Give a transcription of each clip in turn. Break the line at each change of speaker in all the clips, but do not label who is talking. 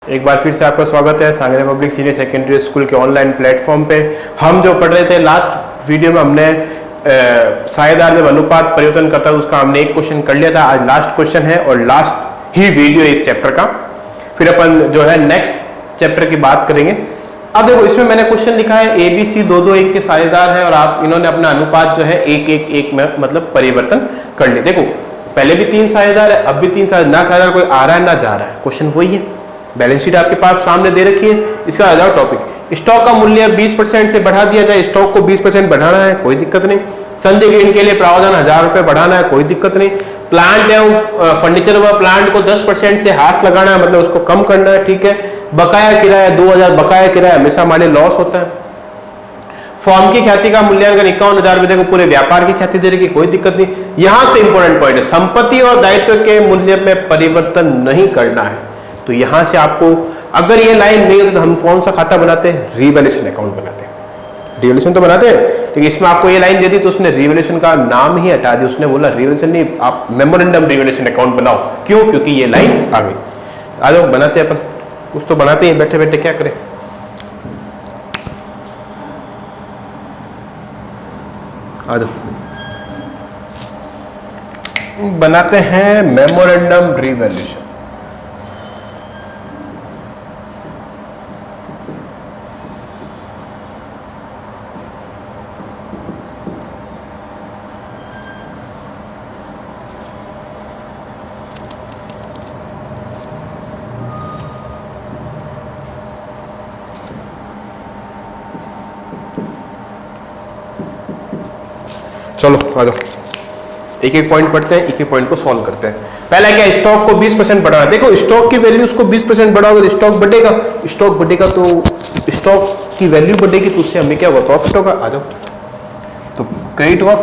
एक बार फिर से आपका स्वागत है सांगरे पब्लिक सीनियर सेकेंडरी स्कूल के ऑनलाइन प्लेटफॉर्म पे। हम जो पढ़ रहे थे लास्ट वीडियो में हमने साझेदार जब अनुपात परिवर्तन करता है उसका हमने एक क्वेश्चन कर लिया था। आज लास्ट क्वेश्चन है और लास्ट ही वीडियो इस चैप्टर का। फिर अपन जो है नेक्स्ट चैप्टर की बात करेंगे। अब देखो इसमें मैंने क्वेश्चन लिखा है ABC 2 2 1 के साझेदार है और आप इन्होंने अपना अनुपात जो है 1 1 1 में मतलब परिवर्तन कर लिया। देखो पहले भी 3 साझेदार है, अब भी 3 साझेदार, ना साझेदार कोई आ रहा है ना जा रहा है। क्वेश्चन वही है, बैलेंस शीट आपके पास सामने दे रखी है। इसका आ जाओ टॉपिक, स्टॉक का मूल्य 20% से बढ़ा दिया जाए, स्टॉक को 20% बढ़ाना है, कोई दिक्कत नहीं। संधि ऋण के लिए प्रावधान 1000 रुपए बढ़ाना है, कोई दिक्कत नहीं। प्लांट एवं फर्नीचर व प्लांट को 10% से हाथ लगाना है, मतलब उसको कम करना है, ठीक है। बकाया किराया 2000, बकाया किराया हमेशा हमारे लॉस होता है। फॉर्म की ख्याति का मूल्यांकन 51,000 रुपए को पूरे व्यापार की ख्याति दे रही, कोई दिक्कत नहीं। यहां से इंपॉर्टेंट पॉइंट है, संपत्ति और दायित्व के मूल्य में परिवर्तन नहीं करना है। तो यहां से आपको अगर ये लाइन नहीं होती तो हम कौन सा खाता बनाते हैं? रिवैल्यूएशन अकाउंट बनाते हैं। रिवैल्यूएशन तो बनाते हैं, लेकिन इसमें आपको ये लाइन दे दी तो उसने रिवैल्यूएशन का नाम ही हटा दिया। उसने बोला रिवैल्यूएशन नहीं, आप मेमोरेंडम रिवैल्यूएशन अकाउंट बनाओ। क्यों? क्योंकि ये लाइन आ गई। आ जाओ बनाते हैं अपन, कुछ तो बनाते हैं बैठे बैठे, क्या करें। आ जाओ बनाते हैं मेमोरेंडम रिवैल्यूएशन। चलो आ जाओ, एक एक पॉइंट पढ़ते हैं, एक एक पॉइंट को सॉल्व करते हैं। पहला क्या, स्टॉक को 20% बढ़ाना। देखो स्टॉक की वैल्यू उसको 20% बढ़ाओगे तो स्टॉक बढ़ेगा, स्टॉक बढ़ेगा तो स्टॉक की वैल्यू बढ़ेगी तो उससे हमें क्या होगा? प्रॉफिट होगा। आ जाओ, तो क्रेडिट हुआ,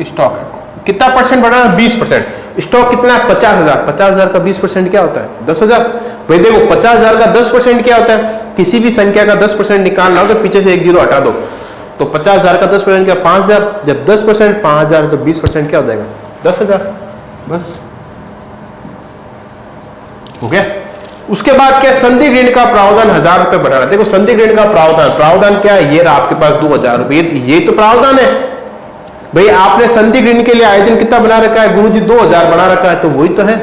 स्टॉक है कितना परसेंट बढ़ाना? 20%। स्टॉक कितना है? 50,000। 50,000 का 20% क्या होता है? 10,000। भाई देखो 50,000 का 10% क्या होता है? किसी भी संख्या का 10% निकालना हो तो पीछे से एक जीरो हटा दो, तो 50,000 का 10% क्या? 5,000। जब 10% 5,000 तो 20% क्या हो जाएगा? 10,000। बस हो गया। उसके बाद क्या? संधि ऋण का प्रावधान 1000 रुपए बढ़ाना। देखो संधि ऋण का प्रावधान क्या है? ये रहा आपके पास 2,000 रुपए, ये तो प्रावधान है। भाई आपने संधि ऋण के लिए आयोजन कितना बना रखा है? गुरुजी 2,000 बना रखा है, तो वही तो है।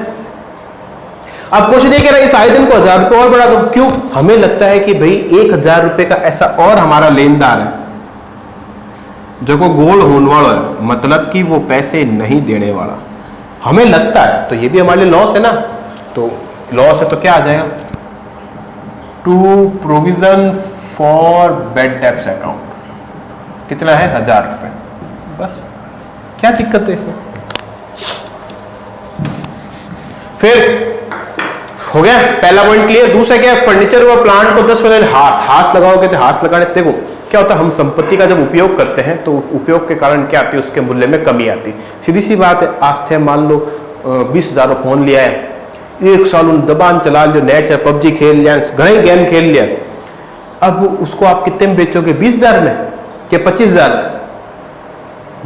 अब क्वेश्चन ये कह रहा है इस आयोजन को 1000 रुपए और बढ़ा दो। क्यों? हमें लगता है कि भाई 1,000 रुपए का ऐसा और हमारा लेनदार है जो को गोल होने वाला है, मतलब कि वो पैसे नहीं देने वाला, हमें लगता है। तो ये भी हमारे लिए लॉस है ना, तो लॉस है तो क्या आ जाएगा? To provision for bad debts account. कितना है? 1000 रुपए। बस क्या दिक्कत है इसमें? फिर हो गया पहला पॉइंट क्लियर। दूसरा क्या है? फर्नीचर व प्लांट को 10% हाथ लगाओगे तो हाथ लगाने से देखो क्या होता है, हम संपत्ति का जब उपयोग करते हैं तो उपयोग के कारण क्या आती है? उसके मूल्य में कमी आती है। सीधी सी बात है, आज थे मान लो 20,000 फोन लिया है, एक साल उन दबान चला लिया, नेट से PUBG खेल लिया, घने गेम खेल लिया, अब उसको आप कितने में बेचोगे? 20,000 में क्या 25,000?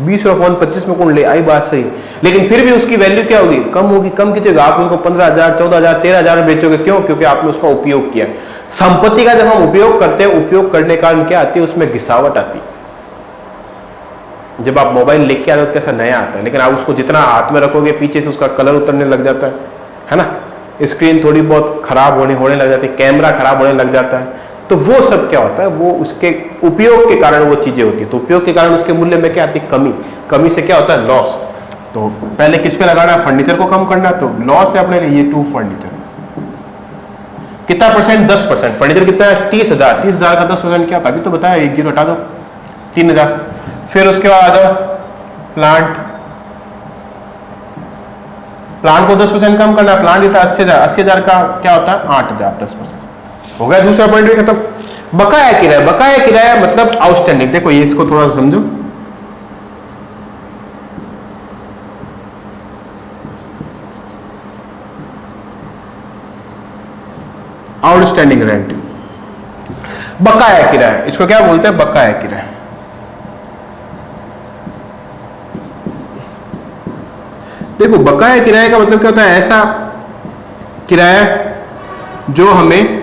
20 रुपये फोन 25 में कौन ले? आई बात सही, लेकिन फिर भी उसकी वैल्यू क्या होगी? कम होगी। कम कितने? आप उसको 15,000 14,000 13,000 में बेचोगे। क्यों? क्योंकि आपने उसका उपयोग किया। संपत्ति का जब हम उपयोग करते हैं, उपयोग करने का कारण क्या आती है? उसमें घिसावट आती है। जब आप मोबाइल लेके आते हो तो कैसा नया आता है, लेकिन आप उसको जितना हाथ में रखोगे पीछे से उसका कलर उतरने लग जाता है ना, स्क्रीन थोड़ी बहुत खराब होने लग जाती है, कैमरा खराब होने लग जाता है। तो वो सब क्या होता है? वो उसके उपयोग के कारण वो चीजें होती है। तो उपयोग के कारण उसके मूल्य में क्या आती है? कमी। कमी से क्या होता है? लॉस। तो पहले किस पे लगाना है? फर्नीचर को कम करना, तो लॉस है अपने लिए ये 2 फर्नीचर। कितना परसेंट? 10%। फर्नीचर कितना है? 30,000। 30,000 का 10% क्या होता है? अभी तो बताया, एक जीरो हटा दो, 3,000। फिर उसके बाद आ जाओ प्लांट को 10% कम करना। प्लांट कितना? 80,000। 80,000 का क्या होता है? 8,000। 10% हो गया। दूसरा पॉइंट भी खत्म। बकाया किराया। बकाया किराया मतलब आउटस्टैंडिंग। देखो ये इसको थोड़ा समझो। आउटस्टैंडिंग रेंट, बकाया किराया, इसको क्या बोलते हैं? बकाया किराया। देखो बकाया किराए का मतलब क्या होता है? ऐसा किराया जो हमें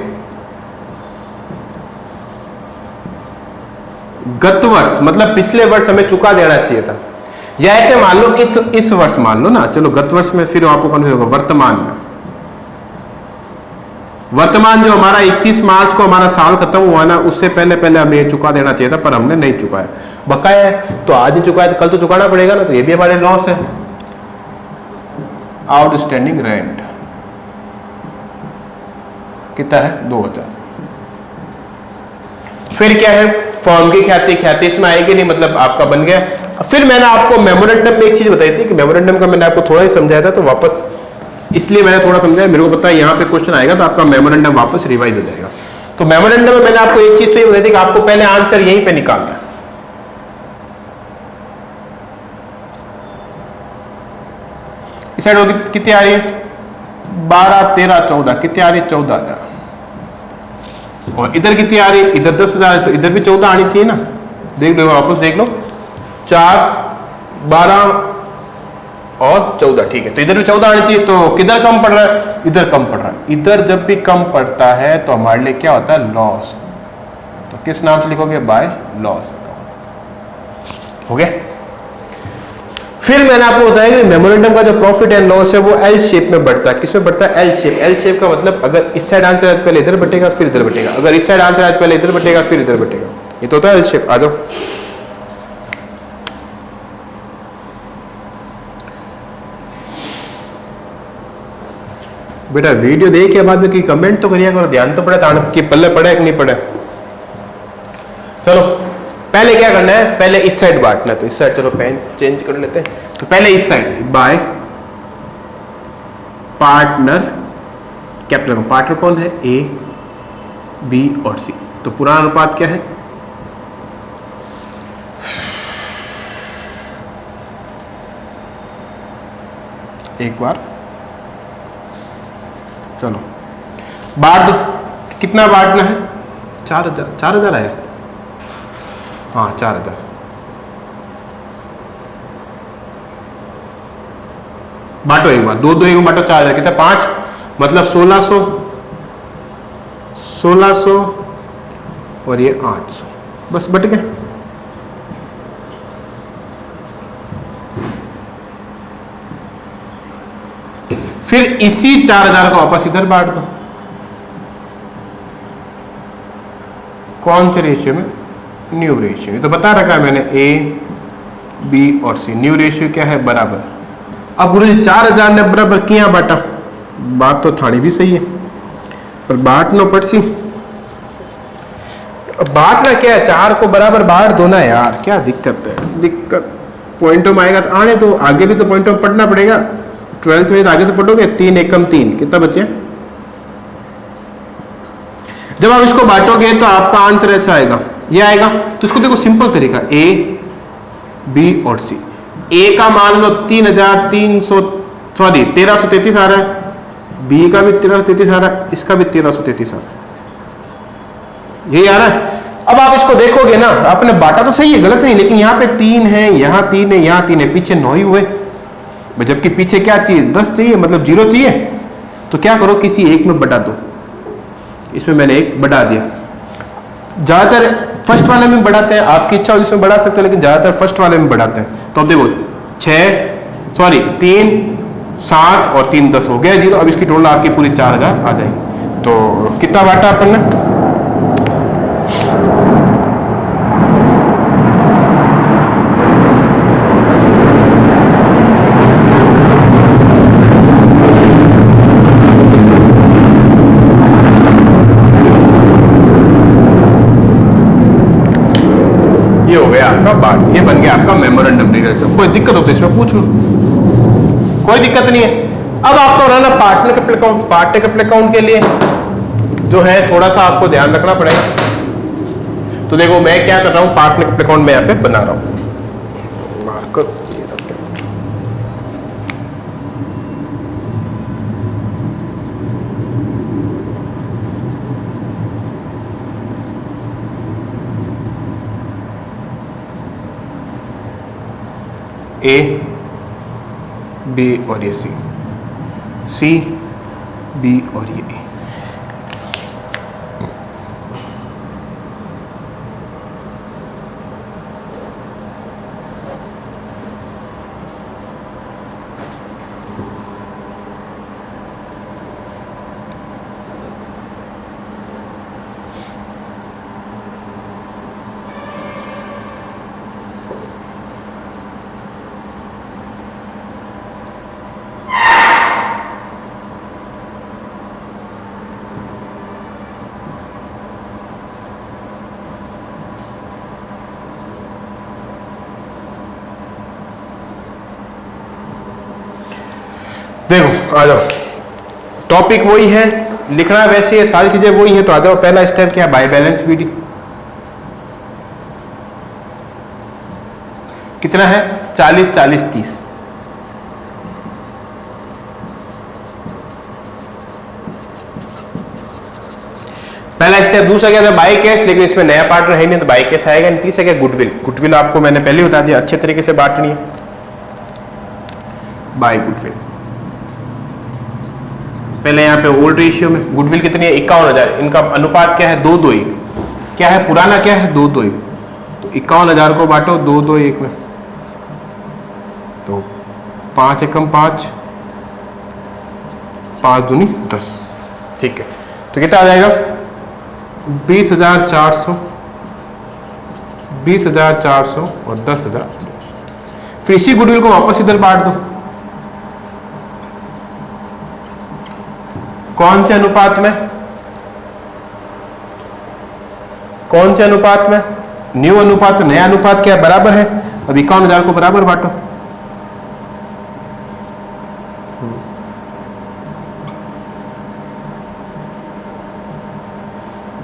गत वर्ष मतलब पिछले वर्ष हमें चुका देना चाहिए था, या ऐसे मान लो इस वर्ष मान लो ना, चलो गत वर्ष में फिर आपको कौन होगा, वर्तमान में। वर्तमान जो हमारा 31 मार्च को हमारा साल खत्म हुआ ना, उससे पहले पहले हमें ये चुका देना चाहिए था, पर हमने नहीं चुकाया, बकाया है। तो आज नहीं चुकाया तो कल तो चुकाना पड़ेगा ना, तो ये भी हमारे लॉस है। आउटस्टैंडिंग रेंट कितना है, 2000। फिर क्या है, फॉर्म की ख्याति, ख्याति इसमें आएगी नहीं, मतलब आपका बन गया। फिर मैंने आपको मेमोरेंडम में एक चीज बताई थी कि मेमोरेंडम का मैंने आपको थोड़ा ही समझाया था, तो वापस इसलिए मैंने थोड़ा समझाया, मेरे को पता है यहाँ पे क्वेश्चन आएगा तो आपका मेमोरेंडम वापस रिवाइज हो जाएगा। तो मेमोरेंडम में मैंने आपको एक चीज तो ये बताई थी कि आपको पहले आंसर यहीं पे निकालना है। इस साइड कितनी आ रही है, 12, 13, 14, कितनी आ रही है, 14,000। और इधर कितनी आ रही है, इधर 10,000, तो इधर भी 14 आनी चाहिए ना। देख लो वापस देख लो, 4, 12 और 14, ठीक है। तो इधर भी 14 आनी चाहिए, तो किधर कम पड़ रहा है, इधर कम पड़ रहा है। इधर जब भी कम पड़ता है तो हमारे लिए क्या होता है, लॉस। तो किस नाम से लिखोगे, बाय लॉस। हो गया। फिर मैंने आपको बताया कि मेमोरेंडम का जो प्रॉफिट एंड लॉस है वो एल शेप में बढ़ता है। किसमें बढ़ता है, एल शेप। एल शेप का मतलब अगर इस साइड आंसर आए तो पहले इधर बटेगा फिर इधर बटेगा, अगर इस साइड आंसर आए तो पहले इधर बटेगा फिर इधर बटेगा। ये तो होता है एल शेप। आ जाओ, बेटा वीडियो देखिए बाद में कि कमेंट तो करिए करो, ध्यान तो पड़े था कि पल्ले पड़े कि नहीं पड़े। चलो पहले क्या करना है, पहले इस साइड बांटना है, तो इस साइड चलो पेन चेंज कर लेते हैं। तो पहले इस side by partner, capital partner कौन है, ए, बी और सी। तो पुराना अनुपात क्या है, एक बार चलो बांट दो। कितना बांटना है, 4,000। 4,000 है, हाँ 4,000। बांटो एक बार, दो एक बांटो, 4,000 कितना, 5 मतलब 1,600, 1,600 और ये 800, बस बट गए। फिर इसी 4,000 को वापस इधर बांट दो। कौन से रेशियो में, न्यू रेशियो। तो बता रखा है मैंने, ए, बी और सी, न्यू रेशियो क्या है, बराबर। अब गुरु जी 4,000 ने बराबर किया बांटा, बात तो थानी भी सही है, पर बांटना पड़सी। बांटना क्या है, 4 को बराबर बांट दो ना यार, क्या दिक्कत है। दिक्कत पॉइंटों में आएगा तो आने, तो आगे भी तो पॉइंटों में पढ़ना पड़ेगा। 12th में आगे तो पढ़ोगे, 3 एकम 3 कितना बचे। जब आप इसको बांटोगे तो आपका आंसर ऐसा आएगा, ये आएगा। तो इसको देखो सिंपल तरीका, ए, बी और सी। ए का मान लो 1333 आ रहा है, बी का भी 1333 आ रहा है, इसका भी 1333 आ रहा है, यही आ रहा है। अब आप इसको देखोगे ना, आपने बांटा तो सही है, गलत नहीं, लेकिन यहाँ पे 3 है, यहाँ 3 है, यहाँ 3 है, पीछे 9 ही हुए, जबकि पीछे क्या चाहिए, 10 चाहिए, मतलब 0 चाहिए। तो क्या करो, किसी एक में बढ़ा दो। इसमें मैंने एक बढ़ा दिया। ज्यादातर फर्स्ट वाले में बढ़ाते हैं, आपकी इच्छा हो जिसमें बढ़ा सकते हो, लेकिन ज्यादातर फर्स्ट वाले में बढ़ाते हैं। तो अब देखो 3, 7 और 3 10 हो गया 0। अब इसकी टोटल आपकी पूरी 4,000 आ जाएगी। तो कितना बांटा अपन ने, बांट, ये बन गया आपका मेमोरेंडम डिक्लेरेशन। कोई दिक्कत हो तो इसमें पूछ लो, कोई दिक्कत नहीं है। अब आपको रहना partner capital account. Partner capital account के लिए जो है थोड़ा सा आपको ध्यान रखना पड़ेगा। तो देखो मैं क्या कर रहा हूं, पार्टनर कैपिटल अकाउंट में यहाँ पे बना रहा हूं, मार्कर ए, बी और ये सी, सी, बी और ये ए। देखो आ जाओ, टॉपिक वही है, लिखना वैसे ये सारी चीजें वही है। तो आ जाओ, पहला स्टेप क्या है, बाय बैलेंस बीडी। कितना है, 40 40 30। पहला स्टेप। दूसरा क्या था, बाय कैश, लेकिन इसमें नया पार्टनर है नहीं तो बाय कैश आएगा नहीं। तीसरा क्या, गुडविल। गुडविल आपको मैंने पहले बता दिया, अच्छे तरीके से बांटनी है, बाय गुडविल। पहले यहाँ पे ओल्ड रेशियो में गुडविल कितनी है, 51,000। इनका अनुपात क्या है, 2:1। क्या है पुराना, क्या है 2:1। तो 51,000 को बांटो 2:1 में, तो 5 एकम 5, 5 दूनी 10। ठीक है, तो कितना आ जाएगा, 20,400, 20,400 और 10,000। फिर इसी गुडविल को वापस इधर बांट दो। कौन से अनुपात में, कौन से अनुपात में, न्यू अनुपात। नया अनुपात क्या है, बराबर है। अब 51,000 को बराबर बांटो।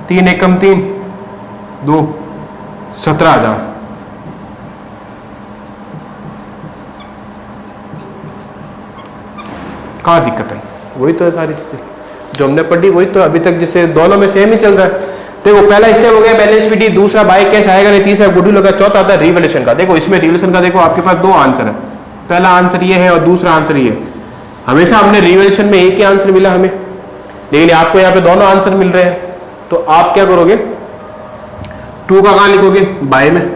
तीन एकम 3, 2, 17,000। कहाँ दिक्कत है, वही तो है सारी चीजें जो हमने पढ़ी, वही तो अभी तक जिसे दोनों में सेम ही चल रहा है। देखो पहला स्टेप हो गया बैलेंस शीट, दूसरा बाय कैश आएगा नहीं, तीसरा गुडविल होगा, चौथा आता है रिवैल्यूएशन का। देखो इसमें रिवैल्यूएशन का देखो आपके पास दो आंसर है, पहला आंसर ये है और दूसरा आंसर ये है। हमेशा हमने रिवैल्यूएशन में एक ही आंसर मिला हमें, लेकिन आपको यहाँ पे दोनों आंसर मिल रहे हैं। तो आप क्या करोगे, 2 का कहां लिखोगे, बाय में।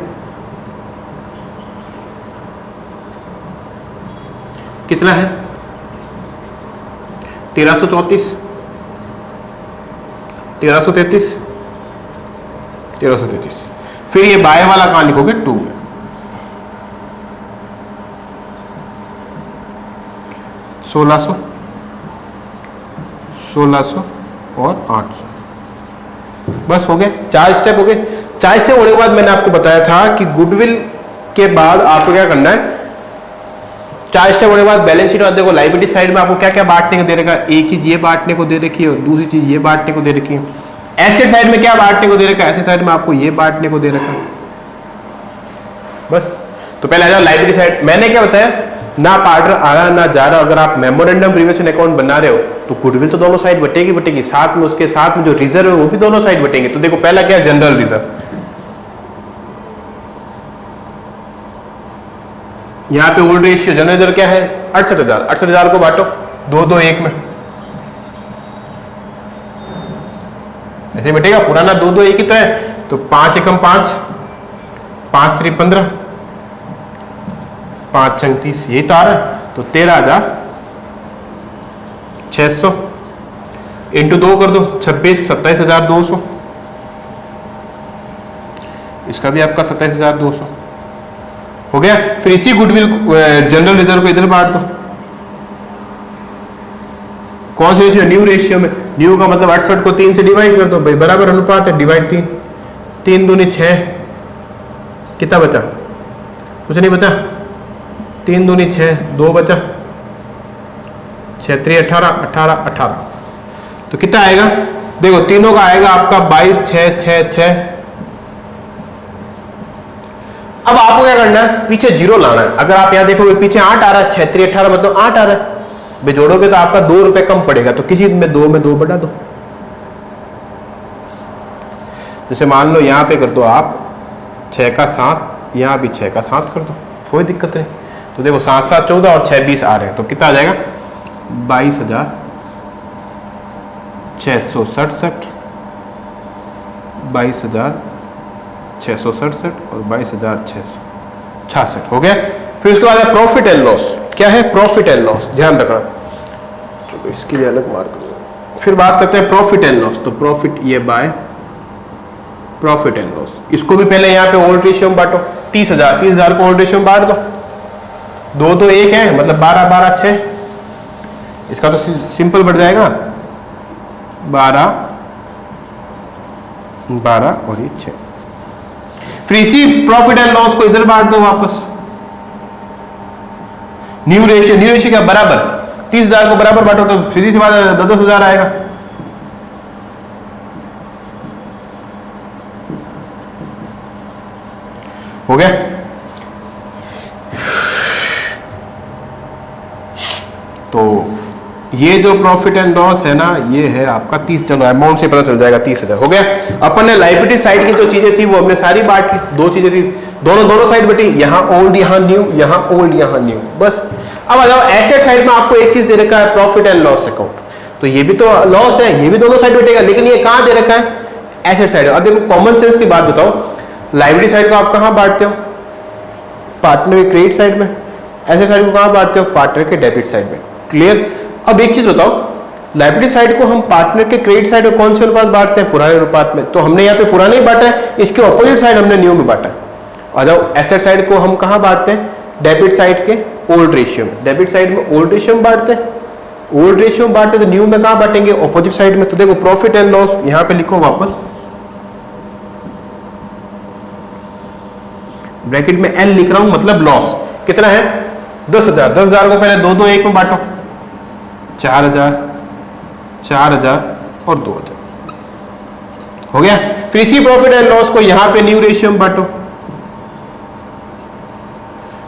कितना है, 1334, 1333, 1333। फिर ये बाय वाला कहां लिखोगे, 2 में। 1600, 1600 और 800। बस हो गए, 4 स्टेप हो गए। 4 स्टेप होने के बाद मैंने आपको बताया था कि गुडविल के बाद आपको क्या करना है। 4 स्टेप होने के बाद बैलेंस शीट, देखो लायबिलिटी साइड में आपको क्या क्या बांटने को दे रखा है। एक चीज ये बांटने को दे रखी है और दूसरी चीज ये बांटने को दे रखी है। एसेट साइड में क्या बांटने को दे रखा है, एसेट साइड में आपको ये बांटने को दे रखा है। बस, तो पहले आ जाओ लायबिलिटी साइड। मैंने क्या बताया, ना पार्टनर आ रहा ना जा रहा, अगर आप मेमोरेंडम प्रीवियस अकाउंट बना रहे हो तो गुडविल तो दोनों साइड बटेगी बटेगी, साथ में उसके साथ में जो रिजर्व है वो भी दोनों साइड बटेंगे। तो देखो पहला क्या है, जनरल रिजर्व। यहाँ पे ओल्ड रेशियो, जनरल रिजर्व क्या है, 68,000। 68,000 को बांटो 2:1 में, ऐसे बटेगा। पुराना 2:1 ही तो है, तो 5 एकम 5, 5 3 15, 5 6 30, यही तो आ रहा है। तो 13,600 इंटू 2 कर दो, 26, 27,200। इसका भी आपका 27,200 हो गया। फिर इसी गुडविल जनरल रिजर्व को इधर बांट दो। कौन से रेशियो, न्यू रेशियो में। न्यू का मतलब 68 को 3 से डिवाइड कर दो भाई, बराबर अनुपात है, डिवाइड 3, 3 दूनी 6। कितना बचा, कुछ नहीं बचा, 3 दूनी 6, 2 बचा, 6 3 18, 18 18। तो कितना आएगा, देखो तीनों का आएगा आपका 22 6 6 6। अब आपको क्या करना है, पीछे 0 लाना है। अगर आप यहां देखोगे पीछे 8 आ रहा है, 6 3 18 मतलब 8 आ रहा है, जोड़ोगे तो आपका 2 रुपए कम पड़ेगा। तो किसी में 2 में 2 बढ़ा दो। जैसे मान लो यहां पे कर दो आप 6 का 7, यहां भी 6 का 7 कर दो, कोई दिक्कत नहीं। तो देखो 7 7 14 और 6 20 आ रहे हैं, तो कितना आ जाएगा, 22,000 667, 22,667 और 22,666 हो गया। फिर उसके बाद है प्रॉफिट एंड लॉस। क्या है प्रॉफिट एंड लॉस, ध्यान रखना, चलो इसके लिए अलग मार्क। फिर बात करते हैं प्रॉफिट एंड लॉस। तो प्रॉफिट ये बाय प्रॉफिट एंड लॉस, इसको भी पहले यहाँ पे ओल्ड रेशियो में बांटो। 30,000 को ओल्ड रेशियो में बांट दो, 2 2 1 है, मतलब 12 12 6। इसका तो सिंपल बढ़ जाएगा, 12 12 और ये 6। फिर इसी प्रॉफिट एंड लॉस को इधर बांट दो वापस। न्यू रेशियो क्या बराबर, 30,000 को बराबर बांटो तो सीधी सी बात है 10,000 आएगा। हो गया। तो ये जो प्रॉफिट एंड लॉस है ना, ये है आपका 30, चलो अमाउंट से पता चल जाएगा 30,000 हो गया। अपन ने लायबिलिटी साइड की जो चीजें थी वो हमने सारी बांट ली। 2 चीजें थी, दोनों साइड बटी, यहाँ ओल्ड यहाँ न्यू, यहाँ ओल्ड यहाँ न्यू, बस। अब आ जाओ एसेट साइड में, आपको एक चीज दे रखा है प्रॉफिट एंड लॉस अकाउंट, तो ये भी तो लॉस है, ये भी दोनों साइड बटेगा, लेकिन ये कहां दे रखा है एसेट साइड। अब देखो कॉमन सेंस की बात बताओ, लायबिलिटी साइड को आप कहां बांटते हो, पार्टनर के क्रेडिट साइड में। एसेट साइड को कहां बांटते हो, पार्टनर के डेबिट साइड में। क्लियर। अब एक चीज बताओ, लायबिलिटी साइड को हम पार्टनर के क्रेडिट साइड में कौन से अनुपात बांटते हैं, पुराने अनुपात में। तो हमने यहाँ पे पुराने ही बांटा है, इसके ऑपोजिट साइड हमने न्यू में बांटा है। आ जाओ एसेट साइड को हम कहां बांटते हैं, डेबिट साइड के ओल्ड रेशियो में। डेबिट साइड में ओल्ड रेशियो में बांटते हैं, ओल्ड रेशियो में बांटते हैं, तो न्यू में कहां बांटेंगे, ऑपोजिट साइड में। तो देखो प्रॉफिट एंड लॉस यहां पे लिखो वापस, ब्रैकेट में एल लिख रहा हूं, मतलब लॉस कितना है 10,000। 10,000 को पहले 2 2 1 में बांटो, 4,000 4,000 और 2,000 हो गया। फिर इसी प्रॉफिट एंड लॉस को यहां पे न्यू रेशियो में बांटो।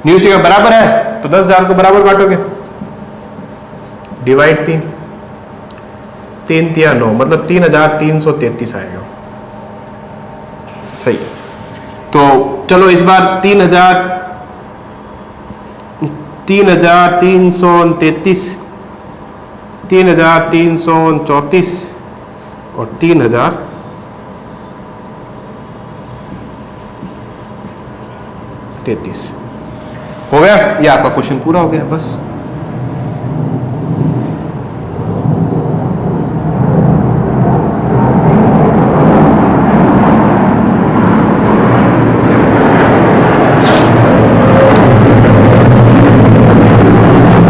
न्यू रेशियो बराबर है तो 10,000 को बराबर बांटोगे, डिवाइड 3 3 3 9, मतलब 3,333 आएगा। सही। तो चलो इस बार 3,333, 3,334 और 3,033 हो गया। ये आपका क्वेश्चन पूरा हो गया बस।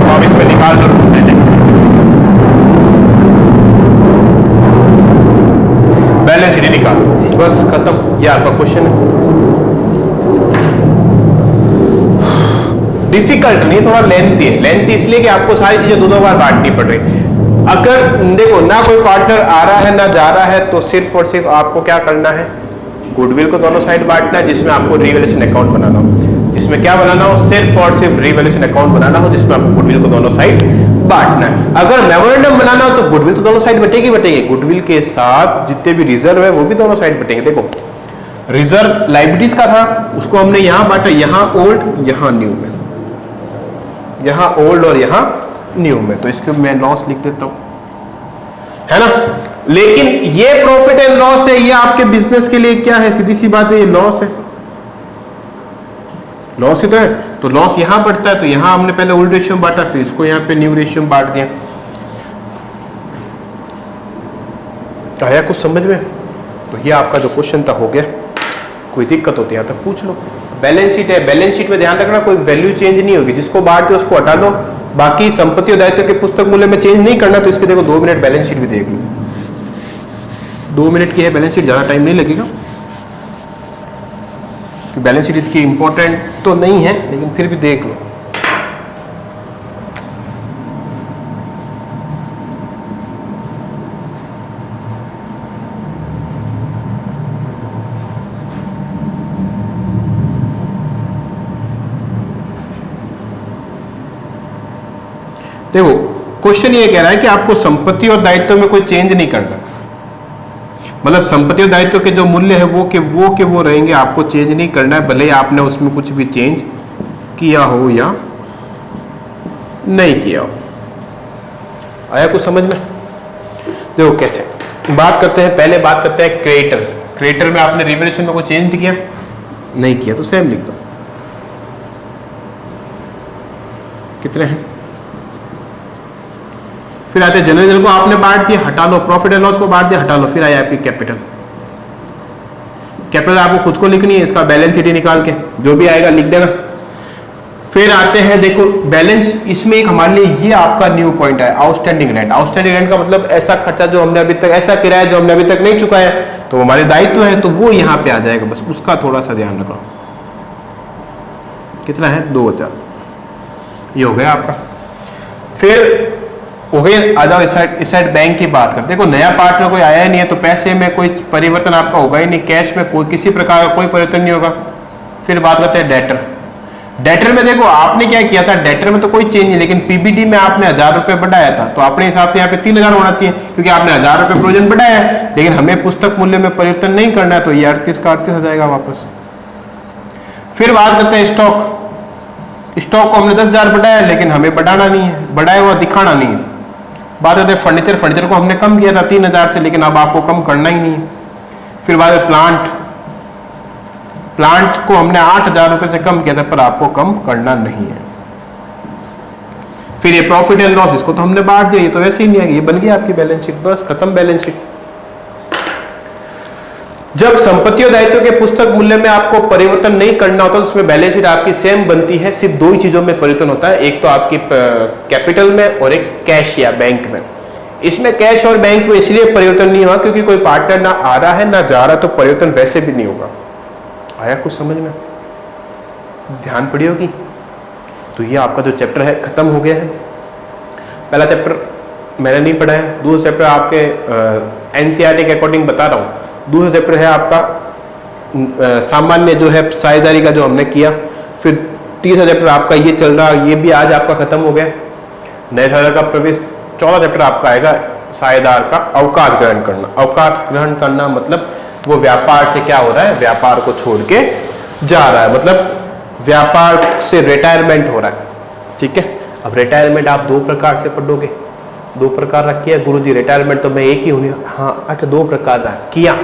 अब इसमें निकाल लो बैलेंस शीट निकाल, बस खत्म। ये आपका क्वेश्चन है। डिफिकल्ट नहीं, थोड़ा लेंथी है। लेंथी इसलिए कि आपको सारी चीजें 2 बार बांटनी पड़ रही। अगर देखो ना कोई पार्टनर आ रहा है ना जा रहा है, तो सिर्फ और सिर्फ आपको क्या करना है, गुडविल को दोनों साइड बांटना है, जिसमें आपको रिवैल्यूएशन अकाउंट बनाना हो। जिसमें क्या बनाना हो, सिर्फ और सिर्फ रिवैल्यूएशन अकाउंट बनाना हो, जिसमें आपको गुडविल को दोनों साइड बांटना है। अगर मेमोरेंडम बनाना हो तो गुडविल तो दोनों साइड बटेगी। गुडविल के साथ जितने भी रिजर्व है वो भी दोनों साइड बटेंगे। देखो रिजर्व लायबिलिटीज का था, उसको हमने यहां बांटा, यहां ओल्ड यहां न्यू में, यहां ओल्ड और यहां न्यू में। तो इसको मैं लॉस लिख देता हूं, है ना। लेकिन ये प्रॉफिट एंड लॉस है, ये आपके बिजनेस के लिए क्या है, सीधी सी बात है, ये लॉस है। लॉस ही तो है, तो लॉस यहां बढ़ता है, तो यहां हमने पहले ओल्ड रेशियो में बांटा, फिर इसको यहां पे न्यू रेशियो में बांट दिया। आया कुछ समझ में। तो ये आपका जो क्वेश्चन था हो गया। कोई दिक्कत होती है तो पूछ लो। बैलेंस शीट है, बैलेंस शीट में ध्यान रखना कोई वैल्यू चेंज नहीं होगी। जिसको बांटते उसको हटा दो, बाकी संपत्ति और दायित्व के पुस्तक मूल्य में चेंज नहीं करना। तो इसके देखो 2 मिनट बैलेंस शीट भी देख लो, 2 मिनट की है बैलेंस शीट, ज्यादा टाइम नहीं लगेगा। बैलेंस शीट इसकी इंपॉर्टेंट तो नहीं है, लेकिन फिर भी देख लो। देखो क्वेश्चन ये कह रहा है कि आपको संपत्ति और दायित्व में कोई चेंज नहीं करना, मतलब संपत्ति और दायित्व के जो मूल्य है वो के वो रहेंगे, आपको चेंज नहीं करना है, भले ही आपने उसमें कुछ भी चेंज किया हो या नहीं किया हो। आया कुछ समझ में। देखो कैसे बात करते हैं, पहले बात करते हैं क्रेडिटर। क्रेडिटर में आपने रिवैल्यूएशन में कोई चेंज किया नहीं किया तो सेम लिख दो। कितने हैं? फिर आते जनरल को आपने बांट दिया, हटा लो। प्रॉफिट एंड लॉस को बांट दिया, हटा लो। फिर आया आपकी कैपिटल। कैपिटल आपको खुद को लिखनी है, इसका बैलेंस शीट निकाल के जो भी आएगा लिख देना। फिर आते हैं देखो बैलेंस, इसमें एक हमारे लिए ये आपका न्यू पॉइंट है, आउटस्टैंडिंग रेंट। आउटस्टैंडिंग रेंट का मतलब ऐसा खर्चा जो हमने अभी तक, ऐसा किराया जो हमने अभी तक नहीं चुकाया तो हमारे दायित्व है, तो वो यहाँ पे आ जाएगा। बस उसका थोड़ा सा ध्यान रखो। कितना है? 2000। ये हो गया आपका। फिर हो गया, आ जाओ इस साइड बैंक की बात करते। देखो नया पार्टनर कोई आया ही नहीं है तो पैसे में कोई परिवर्तन आपका होगा ही नहीं, कैश में कोई किसी प्रकार का कोई परिवर्तन नहीं होगा। फिर बात करते हैं डेटर। डेटर में देखो आपने क्या किया था, डेटर में तो कोई चेंज नहीं, लेकिन पीबीडी में आपने 1000 रुपए बढ़ाया था, तो अपने हिसाब से यहाँ पे 3000 होना चाहिए क्योंकि आपने 1000 रुपए प्रोविजन बढ़ाया है, लेकिन हमें पुस्तक मूल्य में परिवर्तन नहीं करना है, तो ये 38 का 38 आ जाएगा वापस। फिर बात करते हैं स्टॉक। स्टॉक को हमने 10,000 बढ़ाया लेकिन हमें बढ़ाना नहीं है, बढ़ाया हुआ दिखाना नहीं है। बात करते हैं फर्नीचर। फर्नीचर को हमने कम किया था 3000 से, लेकिन अब आपको कम करना ही नहीं है। फिर बात है प्लांट। प्लांट को हमने 8000 रुपए से कम किया था, पर आपको कम करना नहीं है। फिर ये प्रॉफिट एंड लॉस, इसको तो हमने बांट दिया, ये तो वैसे ही नहीं आएगी, ये बन गई आपकी बैलेंस शीट, बस खत्म बैलेंस शीट। जब संपत्ति और दायित्व के पुस्तक मूल्य में आपको परिवर्तन नहीं करना होता तो उसमें बैलेंस शीट आपकी सेम बनती है। सिर्फ दो ही चीजों में परिवर्तन होता है, एक तो आपकी कैपिटल में और एक कैश या बैंक में। इसमें कैश और बैंक में इसलिए परिवर्तन नहीं हुआ क्योंकि कोई पार्टनर ना आ रहा है ना जा रहा, तो परिवर्तन वैसे भी नहीं होगा। आया कुछ समझ में? ध्यान पड़ी होगी। तो ये आपका जो चैप्टर है खत्म हो गया है। पहला चैप्टर मैंने नहीं पढ़ा है, दूसरा चैप्टर आपके एनसीईआरटी के अकॉर्डिंग बता रहा हूँ। दूसरा चैप्टर है आपका सामान्य जो है साझेदारी का जो हमने किया। फिर तीसरा चैप्टर आपका ये चल रहा, ये भी आज आपका खत्म हो गया। नए साझेदार का प्रवेश। चौथा चैप्टर आपका आएगा साझेदार का अवकाश ग्रहण करना। अवकाश ग्रहण करना मतलब वो व्यापार से क्या हो रहा है, व्यापार को छोड़ के जा रहा है, मतलब व्यापार से रिटायरमेंट हो रहा है। ठीक है, अब रिटायरमेंट आप दो प्रकार से पढ़ोगे, दो प्रकार रखी है गुरुजी। रिटायरमेंट तो मैं एक ही हूँ, हाँ अच्छा दो प्रकार का किया।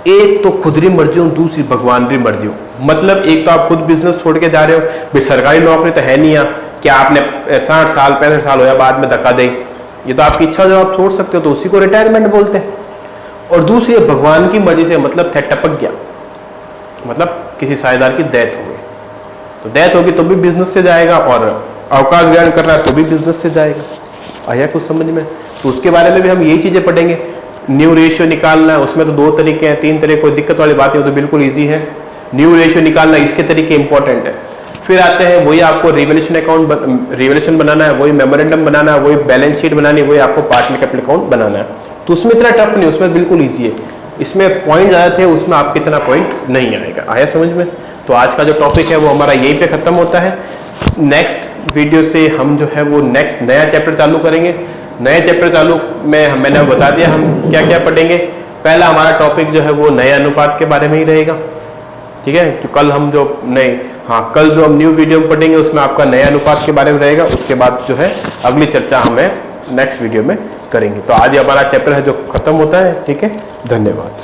एक तो खुद की मर्जी हो, दूसरी भगवान की मर्जी हो। मतलब एक तो आप खुद बिजनेस छोड़ के जा रहे हो, भाई सरकारी नौकरी तो है नहीं यहाँ, क्या आपने 60 साल 65 साल होया बाद में धक्का दे, ये तो आपकी इच्छा जो आप छोड़ सकते हो, तो उसी को रिटायरमेंट बोलते हैं। और दूसरी भगवान की मर्जी से मतलब थे टपक गया, मतलब किसी साझेदार की डेथ हो गई, तो डेथ होगी तो भी बिजनेस से जाएगा, और अवकाश ग्रहण कर रहा है तो भी बिजनेस से जाएगा। आया कुछ समझ में? तो उसके बारे में भी हम यही चीजें पढ़ेंगे। न्यू रेशियो निकालना है, उसमें तो 2 तरीके हैं, 3 तरीके, कोई दिक्कत वाली बात नहीं हो तो बिल्कुल ईजी है। न्यू रेशियो निकालना इसके तरीके इंपॉर्टेंट है। फिर आते हैं वही आपको रिवैल्यूएशन अकाउंट रिवैल्यूएशन बनाना है, वही मेमोरेंडम बनाना है, वही बैलेंस शीट बनानी है, वही आपको पार्टनर कैपिटल अकाउंट बनाना है। तो उसमें इतना टफ नहीं, उसमें बिल्कुल ईजी है। इसमें पॉइंट ज़्यादा थे, उसमें आपके इतना पॉइंट नहीं आएगा। आया समझ में? तो आज का जो टॉपिक है वो हमारा यहीं पे खत्म होता है। नेक्स्ट वीडियो से हम जो है वो नेक्स्ट नया चैप्टर चालू करेंगे। नए चैप्टर चालू में मैंने बता दिया हम क्या क्या पढ़ेंगे। पहला हमारा टॉपिक जो है वो नए अनुपात के बारे में ही रहेगा। ठीक है, तो कल हम जो कल जो हम न्यू वीडियो में पढ़ेंगे उसमें आपका नए अनुपात के बारे में रहेगा। उसके बाद जो है अगली चर्चा हमें नेक्स्ट वीडियो में करेंगे। तो आज हमारा चैप्टर है जो खत्म होता है। ठीक है, धन्यवाद।